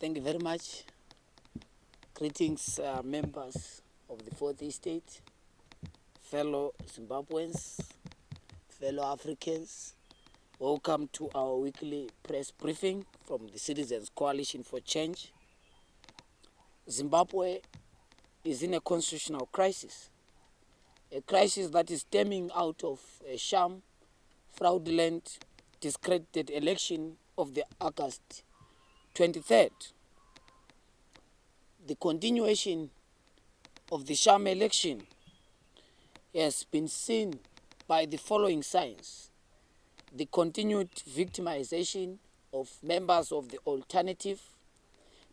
Thank you very much. Greetings, members of the Fourth Estate, fellow Zimbabweans, fellow Africans. Welcome to our weekly press briefing from the Citizens Coalition for Change. Zimbabwe is in a constitutional crisis, a crisis that is stemming out of a sham, fraudulent, discredited election of the August 23rd. The continuation of the sham election has been seen by the following signs: the continued victimization of members of the alternative,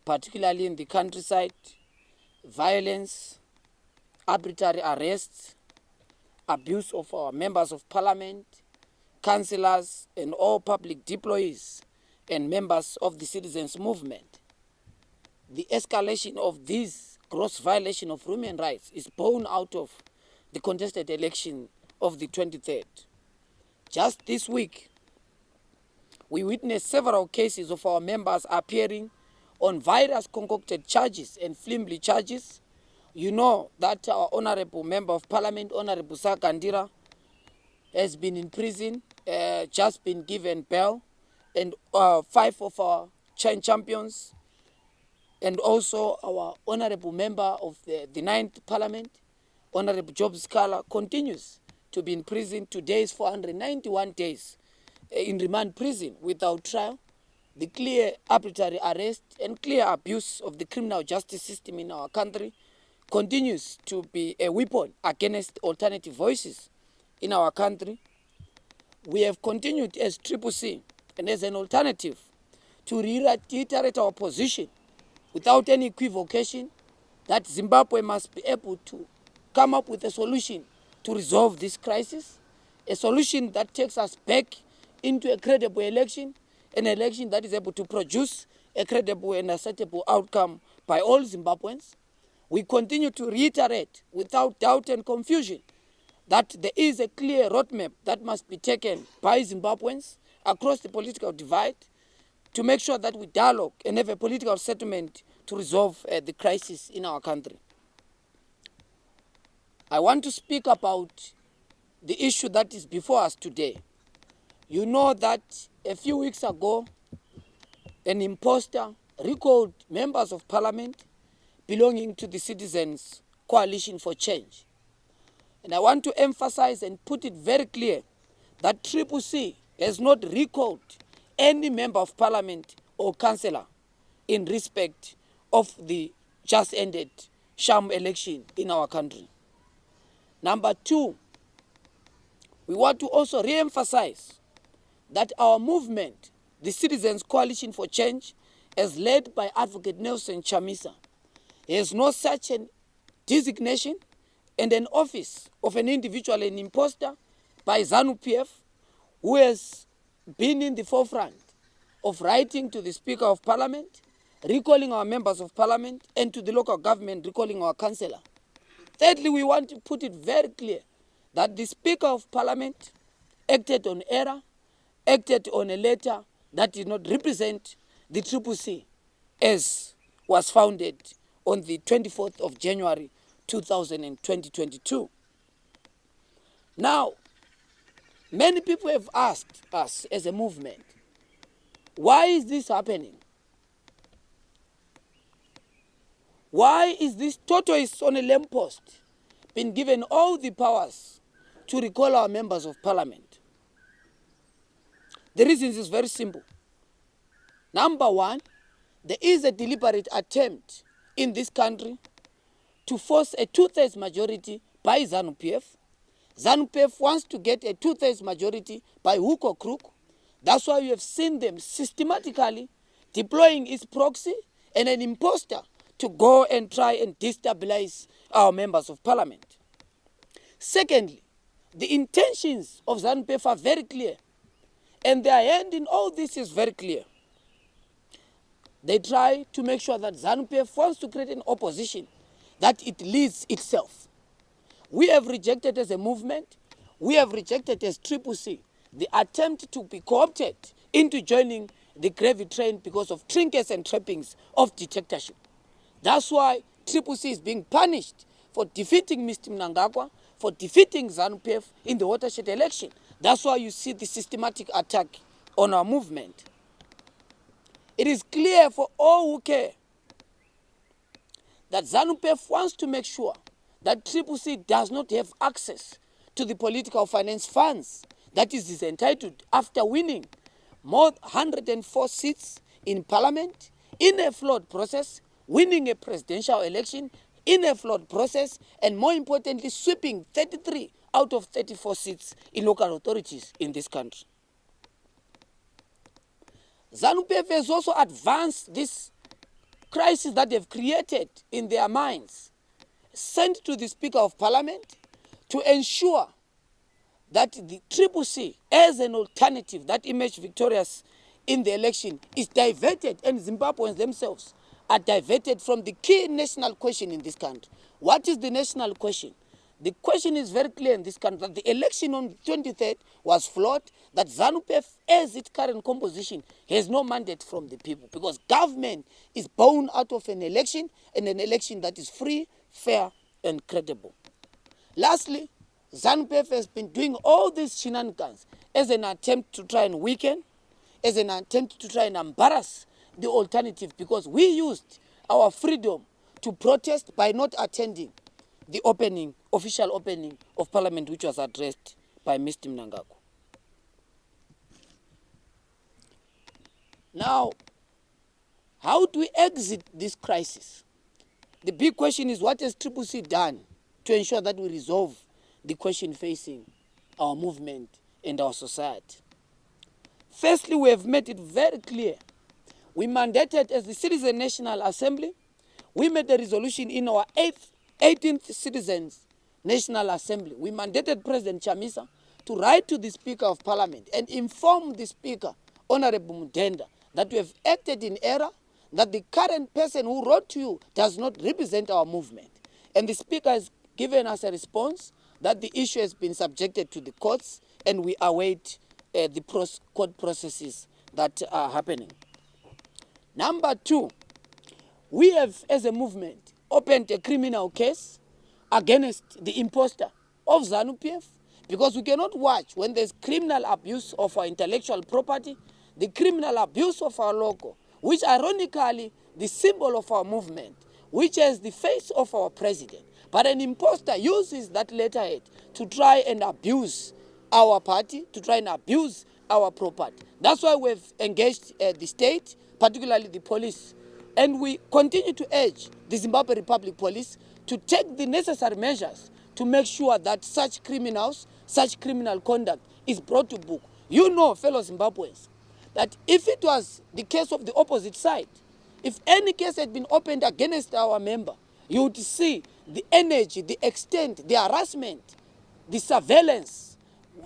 particularly in the countryside, violence, arbitrary arrests, abuse of our members of parliament, councillors, and all public deployees and members of the citizens' movement. The escalation of this gross violation of human rights is born out of the contested election of the 23rd. Just this week, we witnessed several cases of our members appearing on various concocted charges and flimsy charges. You know that our Honorable Member of Parliament, Honorable Sakandira, has been in prison, just been given bail, and 5 of our champions, and also our Honorable Member of the 9th Parliament, Honorable Job Scala, continues to be in prison. Today is 491 days in remand prison without trial. The clear arbitrary arrest and clear abuse of the criminal justice system in our country continues to be a weapon against alternative voices in our country. We have continued as CCC and as an alternative to reiterate our position without any equivocation that Zimbabwe must be able to come up with a solution to resolve this crisis, a solution that takes us back into a credible election, an election that is able to produce a credible and acceptable outcome by all Zimbabweans. We continue to reiterate without doubt and confusion that there is a clear roadmap that must be taken by Zimbabweans across the political divide to make sure that we dialogue and have a political settlement to resolve the crisis in our country. I want to speak about the issue that is before us today. You know that a few weeks ago, an imposter recalled members of parliament belonging to the Citizens Coalition for Change. And I want to emphasize and put it very clear that CCC has not recalled any member of parliament or councillor in respect of the just ended sham election in our country. Number 2, we want to also re-emphasize that our movement, the Citizens Coalition for Change, as led by Advocate Nelson Chamisa, has no such a designation and an office of an individual, an imposter by ZANU-PF, who has been in the forefront of writing to the Speaker of Parliament, recalling our members of Parliament, and to the local government, recalling our councillor. Thirdly, we want to put it very clear that the Speaker of Parliament acted on error, acted on a letter that did not represent the CCC as was founded on the 24th of January 2022. Now, many people have asked us as a movement, why is this happening? Why is this tortoise on a lamppost been given all the powers to recall our members of parliament? The reason is very simple. Number 1, there is a deliberate attempt in this country to force a 2/3 majority by ZANU-PF. ZANU-PF wants to get a 2/3 majority by hook or crook. That's why you have seen them systematically deploying its proxy and an imposter to go and try and destabilize our members of parliament. Secondly, the intentions of ZANU-PF are very clear, and their hand in all this is very clear. They try to make sure that ZANU-PF wants to create an opposition that it leads itself. We have rejected as a movement, we have rejected as CCC the attempt to be co-opted into joining the gravy train because of trinkets and trappings of dictatorship. That's why CCC is being punished for defeating Mr. Mnangagwa, for defeating ZANU-PF in the watershed election. That's why you see the systematic attack on our movement. It is clear for all who care that ZANU-PF wants to make sure that CCC does not have access to the political finance funds that is entitled after winning more 104 seats in parliament in a flawed process, winning a presidential election in a flawed process, and more importantly, sweeping 33 out of 34 seats in local authorities in this country. ZANU-PF has also advanced this crisis that they've created in their minds, sent to the Speaker of Parliament to ensure that the CCC, as an alternative that emerged victorious in the election, is diverted, and Zimbabweans themselves are diverted from the key national question in this country. What is the national question? The question is very clear in this country, that the election on the 23rd was flawed, that ZANU-PF, as its current composition, has no mandate from the people, because government is born out of an election, and an election that is free, fair, and credible. Lastly, ZANU-PF has been doing all these shenanigans as an attempt to try and weaken, as an attempt to try and embarrass the alternative, because we used our freedom to protest by not attending the official opening of Parliament, which was addressed by Mr. Mnangagwa. Now, how do we exit this crisis? The big question is, what has CCC done to ensure that we resolve the question facing our movement and our society? Firstly, we have made it very clear. We mandated, as the Citizen National Assembly, we made a resolution in our 18th Citizens National Assembly. We mandated President Chamisa to write to the Speaker of Parliament and inform the Speaker, Honorable Mudenda, that we have acted in error, that the current person who wrote to you does not represent our movement. And the Speaker has given us a response that the issue has been subjected to the courts, and we await the court processes that are happening. Number two, we have, as a movement, opened a criminal case against the imposter of ZANU-PF, because we cannot watch when there's criminal abuse of our intellectual property, the criminal abuse of our logo, which ironically the symbol of our movement, which is the face of our president. But an imposter uses that letterhead to try and abuse our party, to try and abuse our property. That's why we've engaged the state, particularly the police, and we continue to urge the Zimbabwe Republic Police to take the necessary measures to make sure that such criminals, such criminal conduct is brought to book. You know, fellow Zimbabweans, that if it was the case of the opposite side, if any case had been opened against our member, you would see the energy, the extent, the harassment, the surveillance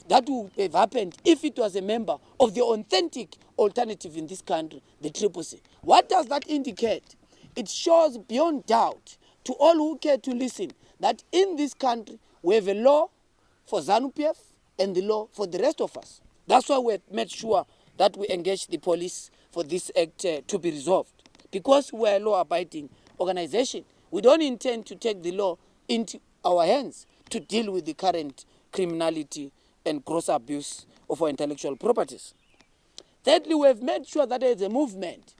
that would have happened if it was a member of the authentic alternative in this country, the CCC. What does that indicate? It shows beyond doubt to all who care to listen that in this country we have a law for ZANU-PF and the law for the rest of us. That's why we have made sure that we engage the police for this act to be resolved. Because we are a law-abiding organization, we don't intend to take the law into our hands to deal with the current criminality and gross abuse of our intellectual properties. Thirdly, we have made sure that as a movement,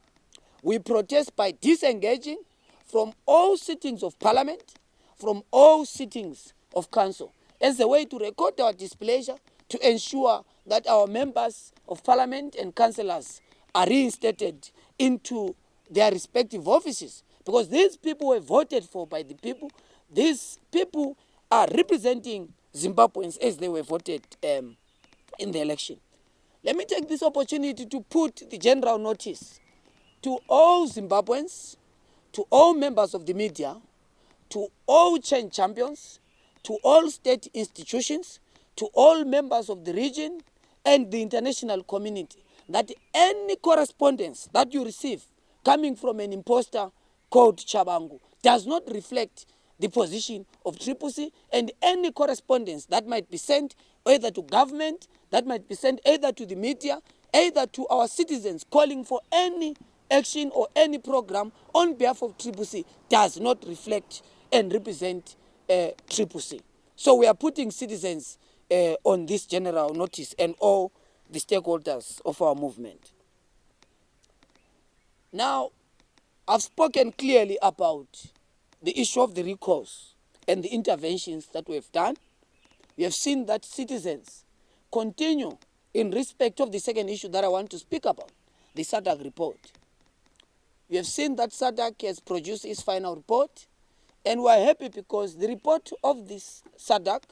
we protest by disengaging from all sittings of Parliament, from all sittings of Council, as a way to record our displeasure, to ensure that our members of Parliament and councillors are reinstated into their respective offices. Because these people were voted for by the people. These people are representing Zimbabweans as they were voted in the election. Let me take this opportunity to put the general notice to all Zimbabweans, to all members of the media, to all change champions, to all state institutions, to all members of the region and the international community, that any correspondence that you receive coming from an imposter called Chabangu does not reflect the position of CCC, and any correspondence that might be sent either to government, that might be sent either to the media, either to our citizens calling for any action or any program on behalf of CCC does not reflect and represent CCC. So we are putting citizens on this general notice and all the stakeholders of our movement. Now, I've spoken clearly about the issue of the recalls and the interventions that we have done. We have seen that citizens continue in respect of the second issue that I want to speak about, the SADC report. We have seen that SADC has produced its final report, and we are happy because the report of this SADC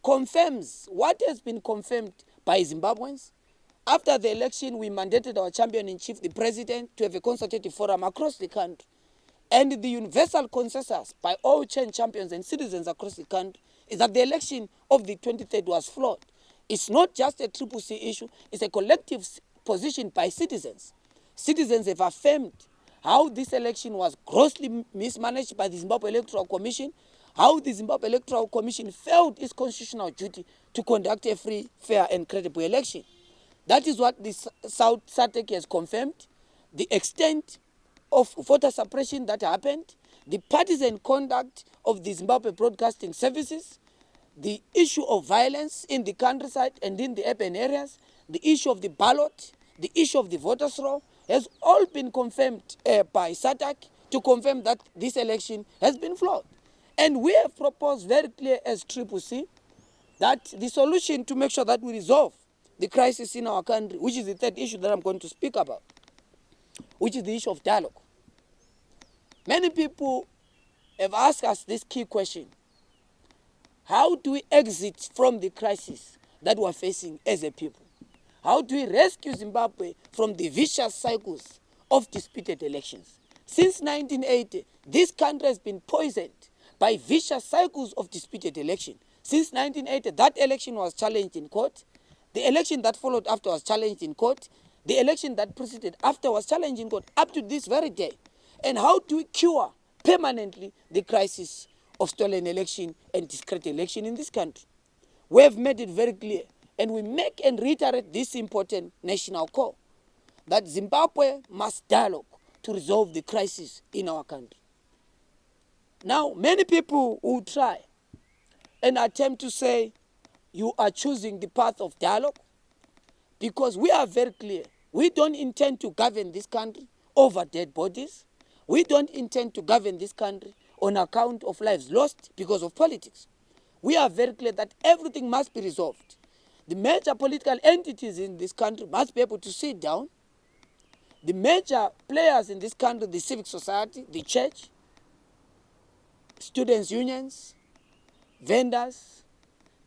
confirms what has been confirmed by Zimbabweans. After the election, we mandated our champion-in-chief, the president, to have a consultative forum across the country. And the universal consensus by all change champions and citizens across the country is that the election of the 23rd was flawed. It's not just a CCC issue, it's a collective position by citizens. Citizens have affirmed how this election was grossly mismanaged by the Zimbabwe Electoral Commission, how the Zimbabwe Electoral Commission failed its constitutional duty to conduct a free, fair and credible election. That is what the South SADC has confirmed, the extent of voter suppression that happened, the partisan conduct of the Zimbabwe Broadcasting Services, the issue of violence in the countryside and in the urban areas, the issue of the ballot, the issue of the voters' roll, has all been confirmed by SADC to confirm that this election has been flawed. And we have proposed very clear as CCC that the solution to make sure that we resolve the crisis in our country, which is the third issue that I'm going to speak about, which is the issue of dialogue. Many people have asked us this key question: how do we exit from the crisis that we're facing as a people? How do we rescue Zimbabwe from the vicious cycles of disputed elections? Since 1980, this country has been poisoned by vicious cycles of disputed election. Since 1980, that election was challenged in court. The election that followed after was challenged in court. The election that preceded after was challenged in court up to this very day. And how do we cure permanently the crisis of stolen election and discrete election in this country? We have made it very clear, and we make and reiterate this important national call, that Zimbabwe must dialogue to resolve the crisis in our country. Now, many people will try and attempt to say you are choosing the path of dialogue, because we are very clear. We don't intend to govern this country over dead bodies. We don't intend to govern this country on account of lives lost because of politics. We are very clear that everything must be resolved. The major political entities in this country must be able to sit down. The major players in this country, the civic society, the church, students' unions, vendors,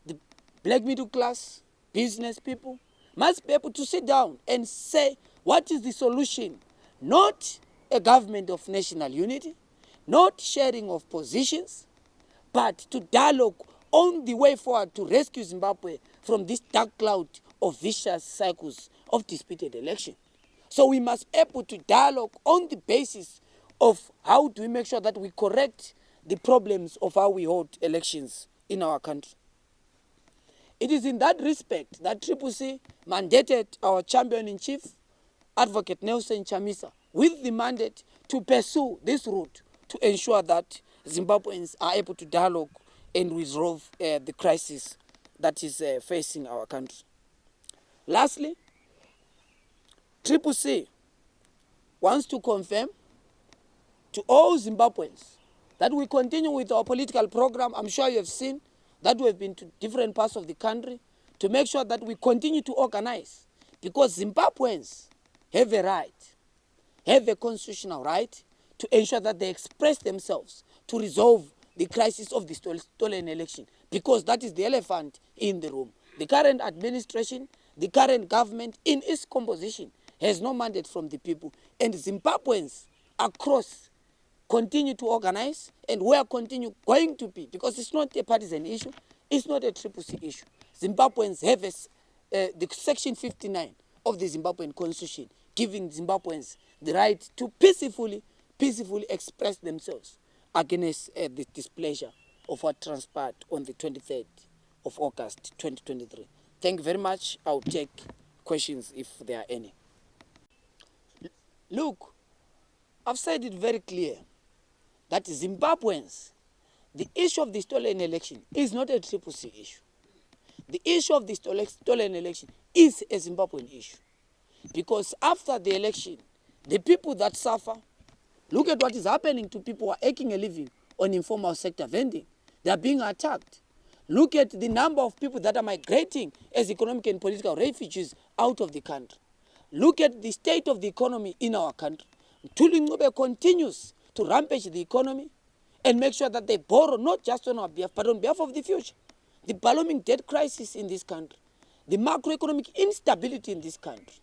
the black middle class, business people, must be able to sit down and say what is the solution. Not a government of national unity, not sharing of positions, but to dialogue on the way forward to rescue Zimbabwe from this dark cloud of vicious cycles of disputed election. So we must be able to dialogue on the basis of how do we make sure that we correct the problems of how we hold elections in our country. It is in that respect that CCC mandated our champion-in-chief, Advocate Nelson Chamisa, with the mandate to pursue this route to ensure that Zimbabweans are able to dialogue and resolve the crisis that is facing our country. Lastly, CCC wants to confirm to all Zimbabweans that we continue with our political program. I'm sure you have seen that we have been to different parts of the country to make sure that we continue to organize, because Zimbabweans have a right, have a constitutional right to ensure that they express themselves to resolve the crisis of the stolen election, because that is the elephant in the room. The current administration, the current government in its composition has no mandate from the people, and Zimbabweans across continue to organize, and we are going to be, because it's not a partisan issue, it's not a CCC issue. Zimbabweans have the Section 59 of the Zimbabwean Constitution, giving Zimbabweans the right to peacefully express themselves against the displeasure of what transpired on the 23rd of August 2023. Thank you very much. I'll take questions if there are any. Look, I've said it very clear that Zimbabweans, the issue of the stolen election is not a CCC issue. The issue of the stolen election is a Zimbabwean issue. Because after the election, the people that suffer, look at what is happening to people who are making a living on informal sector vending. They are being attacked. Look at the number of people that are migrating as economic and political refugees out of the country. Look at the state of the economy in our country. Tuli Ncube continues to rampage the economy and make sure that they borrow not just on our behalf, but on behalf of the future. The ballooning debt crisis in this country, the macroeconomic instability in this country.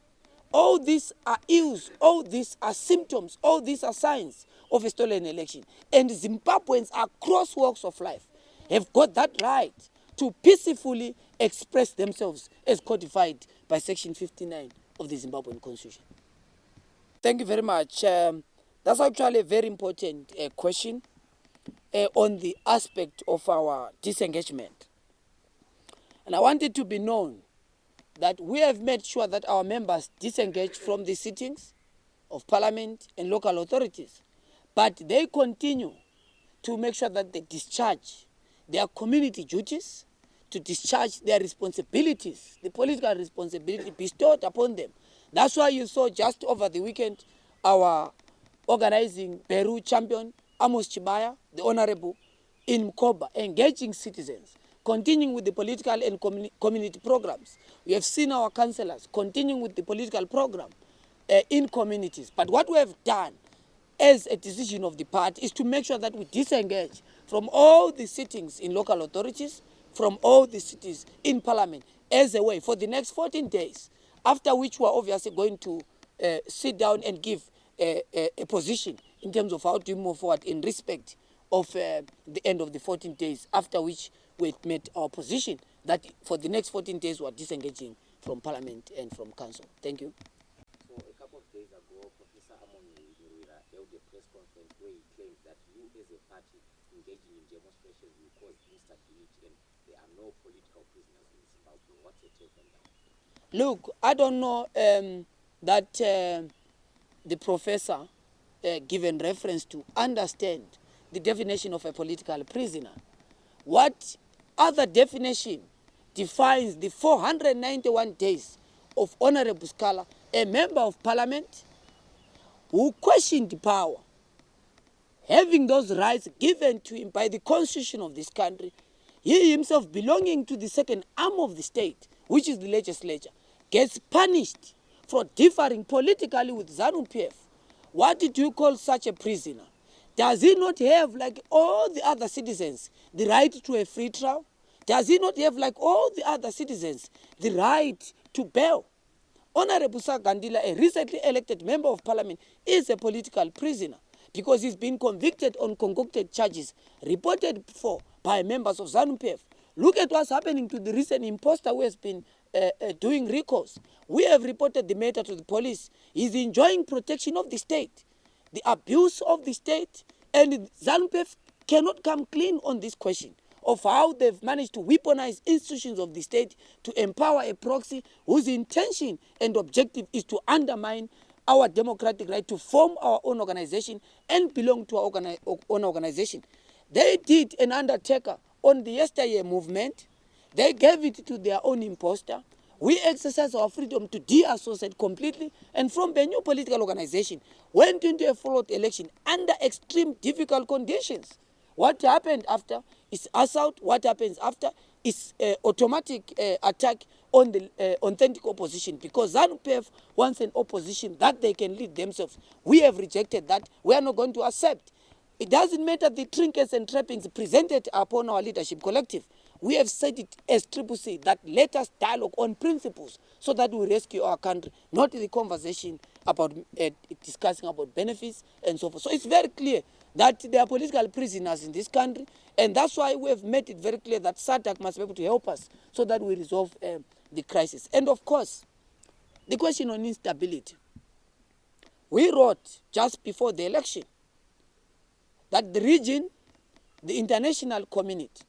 All these are ills, all these are symptoms, all these are signs of a stolen election. And Zimbabweans across walks of life have got that right to peacefully express themselves as codified by Section 59 of the Zimbabwean Constitution. Thank you very much. That's actually a very important question on the aspect of our disengagement. And I want it to be known that we have made sure that our members disengage from the sittings of parliament and local authorities, but they continue to make sure that they discharge their community duties, to discharge their responsibilities, the political responsibility bestowed upon them. That's why you saw just over the weekend our organizing Peru champion, Amos Chibaya, the Honorable, in Mkoba, engaging citizens, continuing with the political and community programs. We have seen our councillors continuing with the political program in communities. But what we have done as a decision of the party is to make sure that we disengage from all the sittings in local authorities, from all the cities in parliament, as a way for the next 14 days, after which we are obviously going to sit down and give a position in terms of how to move forward in respect of the end of the 14 days, after which we made our position that for the next 14 days we are disengaging from parliament and from council. Thank you. So a couple of days ago, Professor Amon Muwira held a press conference where he claimed that you as a party engaging in demonstrations will cause instability and there are no political prisoners in Zimbabwe. What's your take on that? Look, I don't know that the professor given reference to understand the definition of a political prisoner. What other definition defines the 491 days of Honorable Scala, a member of parliament who questioned power, having those rights given to him by the constitution of this country, he himself belonging to the second arm of the state, which is the legislature, gets punished for differing politically with ZANU-PF. What did you call such a prisoner? Does he not have, like all the other citizens, the right to a free trial? Does he not have, like all the other citizens, the right to bail? Honorable Sagandila, a recently elected member of parliament, is a political prisoner because he's been convicted on concocted charges reported for by members of ZANU-PF. Look at what's happening to the recent imposter who has been doing recalls. We have reported the matter to the police. He's enjoying protection of the state, the abuse of the state, and ZANU-PF cannot come clean on this question of how they've managed to weaponize institutions of the state to empower a proxy whose intention and objective is to undermine our democratic right to form our own organization and belong to our own organization. They did an undertaker on the yesteryear movement. They gave it to their own imposter. We exercise our freedom to de-associate completely and from the new political organization went into a followed election under extreme difficult conditions. What happened after is assault. What happens after is automatic attack on the authentic opposition, because ZANU-PF wants an opposition that they can lead themselves. We have rejected that. We are not going to accept. It doesn't matter the trinkets and trappings presented upon our leadership collective. We have said it as CCC that let us dialogue on principles so that we rescue our country, not the conversation about discussing about benefits and so forth. So it's very clear that there are political prisoners in this country, and that's why we have made it very clear that SADC must be able to help us so that we resolve the crisis. And of course, the question on instability. We wrote just before the election that the region, the international community,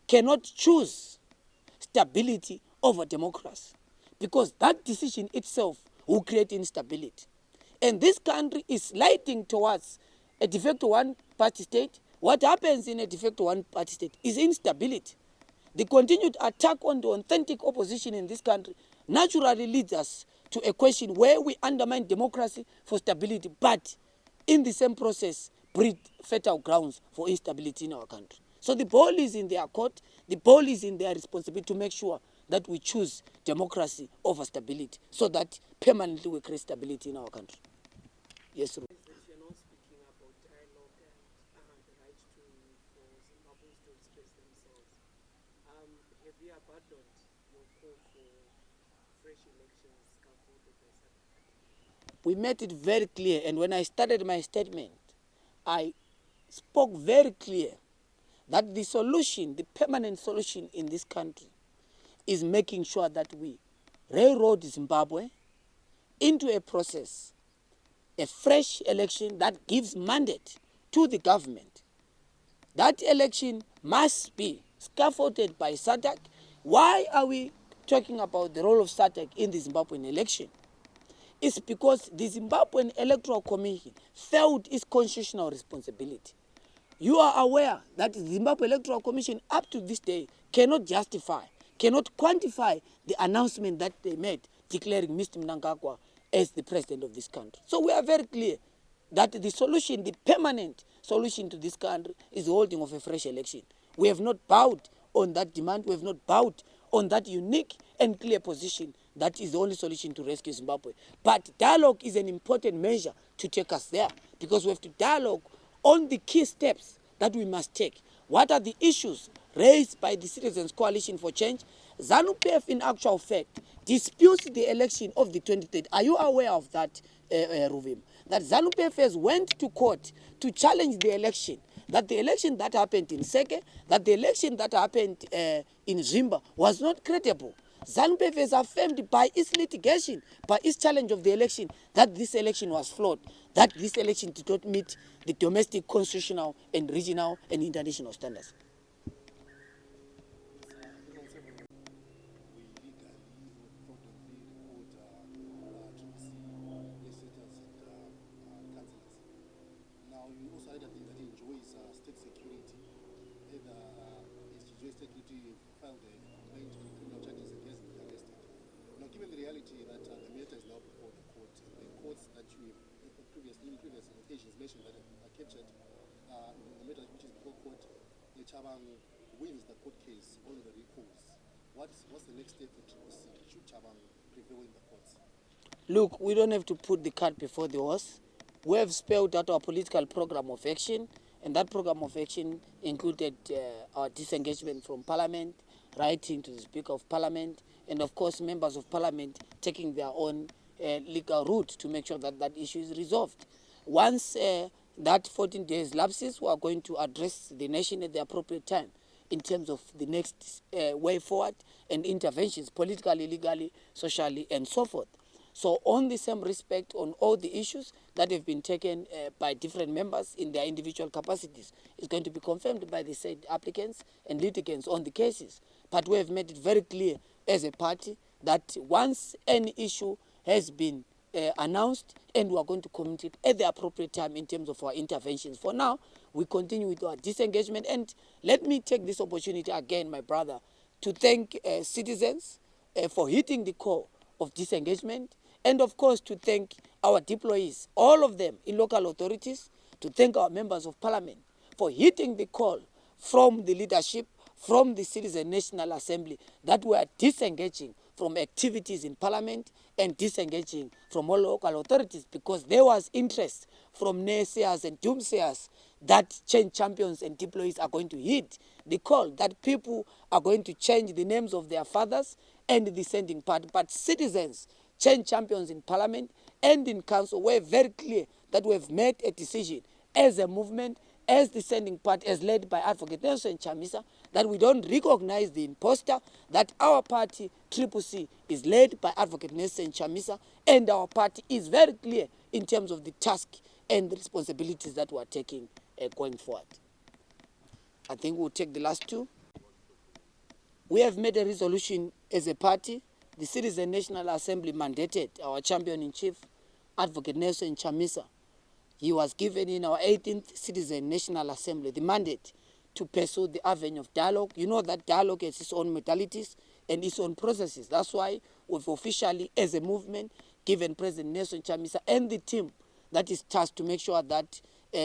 cannot choose stability over democracy, because that decision itself will create instability. And this country is sliding towards a de facto one-party state. What happens in a de facto one-party state is instability. The continued attack on the authentic opposition in this country naturally leads us to a question where we undermine democracy for stability, but in the same process breed fertile grounds for instability in our country. So the ball is in their court, the ball is in their responsibility to make sure that we choose democracy over stability so that permanently we create stability in our country. Yes, Ru. That you're not speaking about dialogue and the right for Zimbabweans to express themselves. Have you abandoned your call for fresh elections scaffolded by South? We made it very clear, and when I started my statement, I spoke very clear that the solution, the permanent solution in this country, is making sure that we railroad Zimbabwe into a process, a fresh election that gives mandate to the government. That election must be scaffolded by SADC. Why are we talking about the role of SADC in the Zimbabwean election? It's because the Zimbabwean Electoral Commission failed its constitutional responsibility. You are aware that the Zimbabwe Electoral Commission up to this day cannot justify, cannot quantify the announcement that they made declaring Mr. Mnangagwa as the president of this country. So we are very clear that the solution, the permanent solution to this country is the holding of a fresh election. We have not bowed on that demand. We have not bowed on that unique and clear position that is the only solution to rescue Zimbabwe. But dialogue is an important measure to take us there, because we have to dialogue on the key steps that we must take. What are the issues raised by the Citizens Coalition for Change? ZANU-PF, in actual fact, disputes the election of the 23rd. Are you aware of that, Ruvim? That ZANU-PF has went to court to challenge the election, that the election that happened in Seke, that the election that happened in Zimba was not credible. ZANU-PF has affirmed by its litigation, by its challenge of the election, that this election was flawed, that this election did not meet the domestic, constitutional, and regional and international standards. Now, you also had a thing that enjoys state security. Either SGJ security filed a complaint with criminal charges against the arrested. Now, given the reality that the matter is now before the court, the courts that you previously, in previous occasions, mentioned that are captured in the matter which is before court, the Chabang wins the court case on the recalls. What's the next step for CCC? Should Chabang prevail in the courts? Look, we don't have to put the cart before the horse. We have spelled out our political program of action, and that program of action included our disengagement from Parliament, writing to the Speaker of Parliament, and of course members of Parliament taking their own legal route to make sure that that issue is resolved. Once that 14 days lapses, we are going to address the nation at the appropriate time in terms of the next way forward and interventions, politically, legally, socially, and so forth. So on the same respect, on all the issues that have been taken by different members in their individual capacities, is going to be confirmed by the said applicants and litigants on the cases. But we have made it very clear as a party that once any issue has been announced, and we are going to communicate at the appropriate time in terms of our interventions. For now, we continue with our disengagement. And let me take this opportunity again, my brother, to thank citizens for hitting the call of disengagement, and of course to thank our deployees, all of them in local authorities, to thank our members of Parliament for hitting the call from the leadership, from the Citizen National Assembly, that we are disengaging from activities in Parliament and disengaging from all local authorities, because there was interest from naysayers and doomsayers that change champions and deployees are going to hit the call, that people are going to change the names of their fathers and the sending party. But citizens, change champions in Parliament and in Council, were very clear that we have made a decision as a movement, as the sending party, as led by Advocate Nelson Chamisa, that we don't recognize the imposter, that our party, CCC, is led by Advocate Nelson Chamisa, and our party is very clear in terms of the task and the responsibilities that we are taking going forward. I think we'll take the last two. We have made a resolution as a party the Citizen National Assembly mandated our champion-in-chief, Advocate Nelson Chamisa. He was given in our 18th Citizen National Assembly the mandate to pursue the avenue of dialogue. You know that dialogue has its own modalities and its own processes. That's why we've officially, as a movement, given President Nelson Chamisa and the team that is tasked to make sure that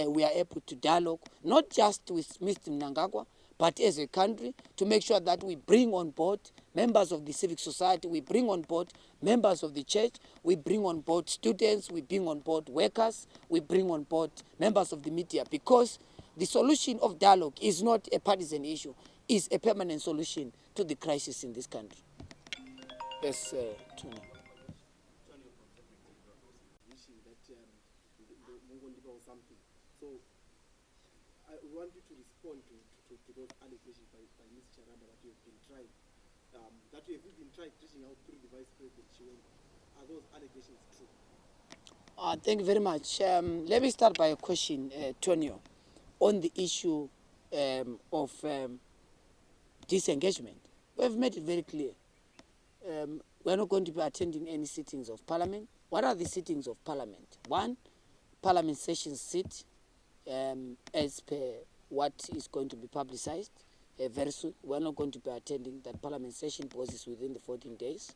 we are able to dialogue, not just with Mr. Mnangagwa, but as a country, to make sure that we bring on board members of the civic society, we bring on board members of the church, we bring on board students, we bring on board workers, we bring on board members of the media, because the solution of dialogue is not a partisan issue, it's a permanent solution to the crisis in this country. Yes, Tony. Or something. So I want you to respond to those allegations by Ms. Charamba that you have been trying, that you have been trying reaching out through the Vice President Chiwenga. Are those allegations true? Thank you very much. Let me start by a question, Tonio, on the issue of disengagement. We have made it very clear. We're not going to be attending any sittings of Parliament. What are the sittings of Parliament? One, Parliament session sit, as per what is going to be publicized very soon. We're not going to be attending that Parliament session because it's within the 14 days.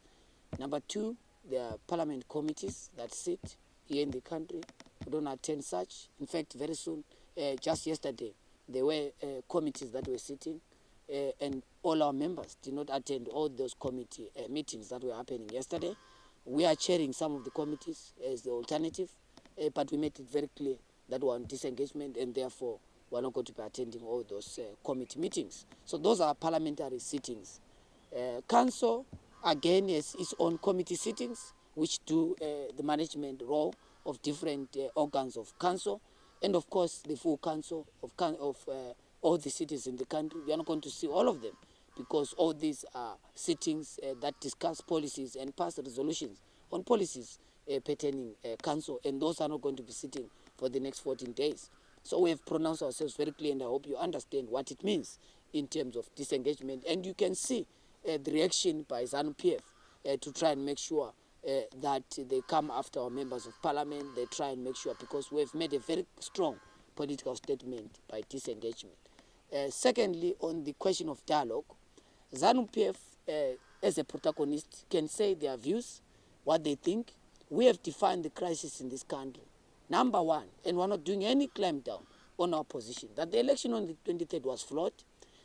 Number two, there are Parliament committees that sit here in the country. We don't attend such. In fact, very soon, just yesterday, there were committees that were sitting, and all our members did not attend all those committee meetings that were happening yesterday. We are chairing some of the committees as the alternative, but we made it very clear that we're on disengagement, and therefore we're not going to be attending all those committee meetings. So those are parliamentary sittings. Council, again, has its own committee sittings, which do the management role of different organs of council, and of course the full council of all the cities in the country. We are not going to see all of them, because all these are sittings that discuss policies and pass resolutions on policies pertaining council, and those are not going to be sitting for the next 14 days. So we have pronounced ourselves very clear, and I hope you understand what it means in terms of disengagement. And you can see the reaction by ZANU-PF to try and make sure that they come after our members of parliament. They try and make sure, because we have made a very strong political statement by disengagement. Secondly, on the question of dialogue, ZANU-PF, as a protagonist, can say their views, what they think. We have defined the crisis in this country. Number one, and we're not doing any climb down on our position, that the election on the 23rd was flawed,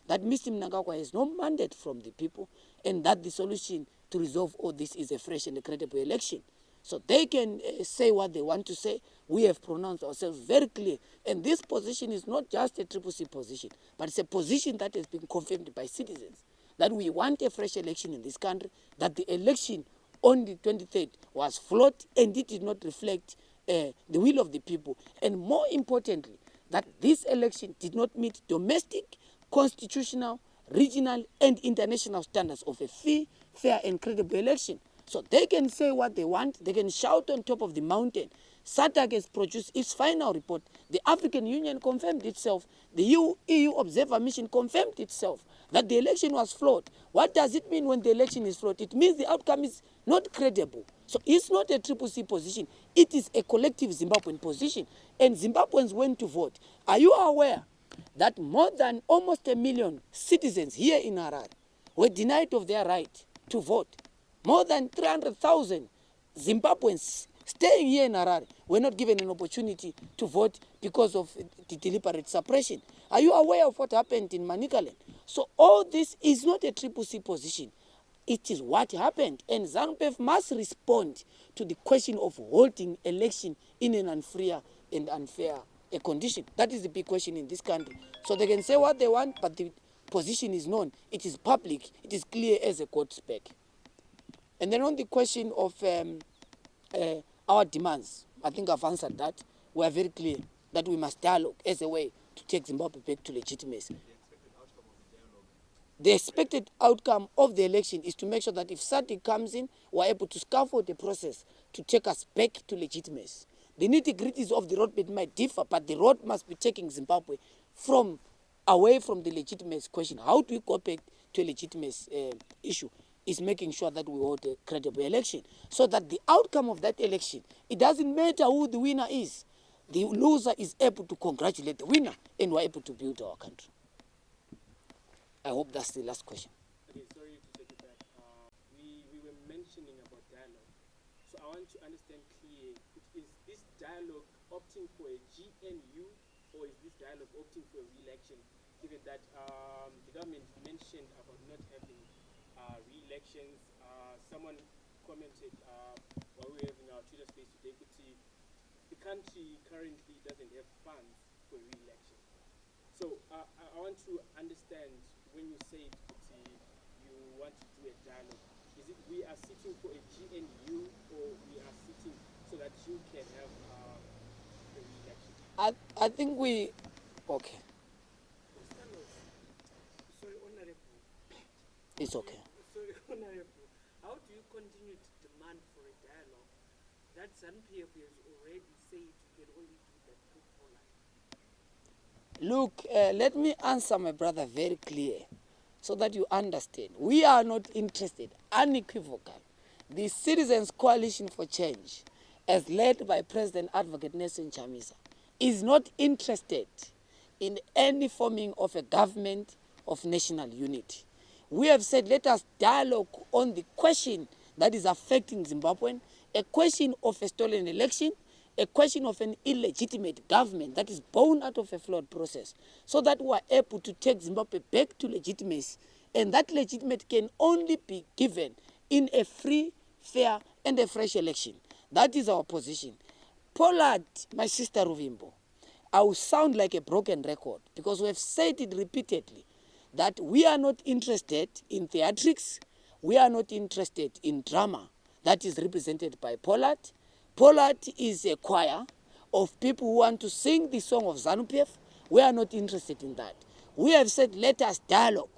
that Mr. Mnangagwa has no mandate from the people, and that the solution to resolve all this is a fresh and a credible election. So they can say what they want to say. We have pronounced ourselves very clear. And this position is not just a CCC position, but it's a position that has been confirmed by citizens, that we want a fresh election in this country, that the election on the 23rd was flawed and it did not reflect the will of the people. And more importantly, that this election did not meet domestic, constitutional, regional and international standards of a free, fair and credible election. So they can say what they want, they can shout on top of the mountain. SADC has produced its final report. The African Union confirmed itself. The EU Observer Mission confirmed itself that the election was flawed. What does it mean when the election is flawed? It means the outcome is not credible. So it's not a CCC position. It is a collective Zimbabwean position. And Zimbabweans went to vote. Are you aware that more than almost 1 million citizens here in Harare were denied of their right to vote? More than 300,000 Zimbabweans staying here in Harare were not given an opportunity to vote because of the deliberate suppression. Are you aware of what happened in Manicaland? So all this is not a CCC position. It is what happened. And ZANU-PF must respond to the question of holding election in an unfair and unfair condition. That is the big question in this country. So they can say what they want, but the position is known. It is public. It is clear as a court spec. And then on the question of our demands, I think I've answered that. We are very clear that we must dialogue as a way to take Zimbabwe back to legitimacy. The expected outcome of the election is to make sure that if SADC comes in, we're able to scaffold the process to take us back to legitimacy. The nitty-gritties of the roadmap might differ, but the road must be taking Zimbabwe away from the legitimacy question. How do we go back to a legitimacy issue? is making sure that we hold a credible election, so that the outcome of that election, it doesn't matter who the winner is. The loser is able to congratulate the winner, and we're able to build our country. I hope that's the last question. Okay, sorry to take it back. We were mentioning about dialogue. So I want to understand clear, is this dialogue opting for a GNU, or is this dialogue opting for a re-election, given that the government mentioned about not having re-elections? Someone commented while we were having our Twitter space today, the country currently doesn't have funds for re-election. So I want to understand, when you say you want to do a dialogue, is it we are sitting for a GNU, or we are sitting so that you can have a re-election? I think we, okay, Sorry, Honorable. it's okay. Sorry, Honorable. How do you continue to demand for a dialogue that ZANU-PF has already said you can only do that through Poland? Look, let me answer my brother very clear, so that you understand. We are not interested, unequivocal. The Citizens Coalition for Change, as led by President Advocate Nelson Chamisa, is not interested in any forming of a government of national unity. We have said, let us dialogue on the question that is affecting Zimbabwean, a question of a stolen election, a question of an illegitimate government that is born out of a flawed process, so that we are able to take Zimbabwe back to legitimacy. And that legitimacy can only be given in a free, fair, and a fresh election. That is our position. Pollard, my sister Ruvimbo, I will sound like a broken record, because we have said it repeatedly, that we are not interested in theatrics, we are not interested in drama that is represented by Pollard. Pollard is a choir of people who want to sing the song of ZANU-PF. We are not interested in that. We have said, let us dialogue.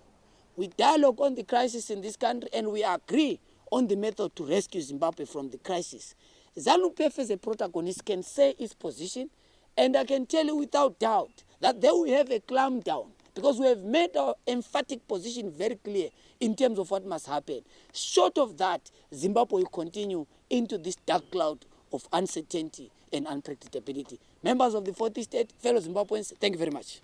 We dialogue on the crisis in this country, and we agree on the method to rescue Zimbabwe from the crisis. ZANU-PF as a protagonist can say its position, and I can tell you without doubt that they will have a clamp down, because we have made our emphatic position very clear in terms of what must happen. Short of that, Zimbabwe will continue into this dark cloud of uncertainty and unpredictability. Members of the 40th state, fellow Zimbabweans, thank you very much.